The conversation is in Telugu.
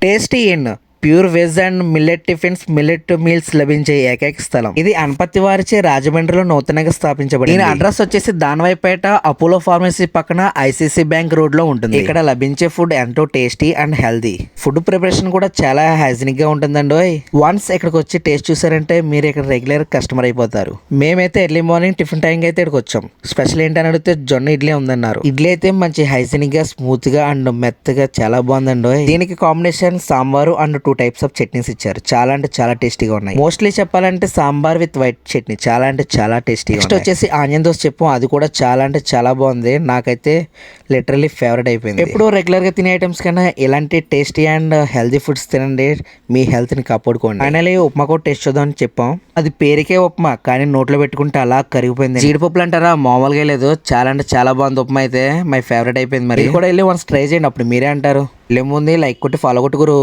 Tasty in pure veg and millet tiffins, millet meals లభించే ఏకైక స్థలం ఇది. అనపత్తి వారిచే రాజమండ్రిలో నూతనంగా స్థాపించబడింది. దీని అడ్రస్ వచ్చేసి దానవైపేట అపోలో ఫార్మసీ పక్కన ఐసిసి బ్యాంక్ రోడ్ లో ఉంటుంది. ఇక్కడ లభించే ఫుడ్ ఎంతో tasty and healthy. Food preparation కూడా చాలా హైజీనిక్ గా ఉంటుందండి. వన్స్ ఇక్కడికి వచ్చి టేస్ట్ చూసారంటే మీరు ఇక్కడ రెగ్యులర్ కస్టమర్ అయిపోతారు. మేమైతే ఎర్లీ మార్నింగ్ టిఫిన్ టైం అయితే ఇక్కడికి వచ్చాం. స్పెషల్ ఏంటని అడిగితే జొన్న ఇడ్లీ ఉందన్నారు. ఇడ్లీ అయితే మంచి హైజీనిక్ గా, స్మూత్ గా అండ్ మెత్తగా చాలా బాగుందండి. దీనికి combination sambar and 2 types of chutneys ఇచ్చారు. చాలా అంటే చాలా టేస్టీగా ఉన్నాయి. మోస్ట్లీ చెప్పాలంటే సాంబార్ విత్ వైట్ చట్నీ చాలా అంటే చాలా టేస్టీగా. నెక్స్ట్ వచ్చేసి ఆనియన్ దోశ చెప్పాం, అది కూడా చాలా అంటే చాలా బాగుంది. నాకైతే లిటరల్లీ ఫేవరెట్ అయిపోయింది. ఎప్పుడు రెగ్యులర్ గా తినే ఐటమ్స్ కన్నా ఇలాంటి టేస్టీ అండ్ హెల్దీ ఫుడ్స్ తినండి, మీ హెల్త్ ని కాపాడుకోండి. ఫైనల్లీ ఉప్మా కూడా టేస్ట్ చూద్దాం అని చెప్పాం. అది పేరుకే ఉప్మా, కానీ నోట్లో పెట్టుకుంటే అలా కరిగిపోయింది. జీడిపప్పులు అంటారా, మామూలుగా లేదు. చాలా అంటే చాలా బాగుంది ఉప్మా అయితే. మై ఫేవరెట్ అయిపోయింది. మరి కూడా వెళ్ళి వన్స్ ట్రై చేయండి, అప్పుడు మీరే అంటారు. లేముంది లైక్ కొట్టి ఫాలో కొట్టుకురు.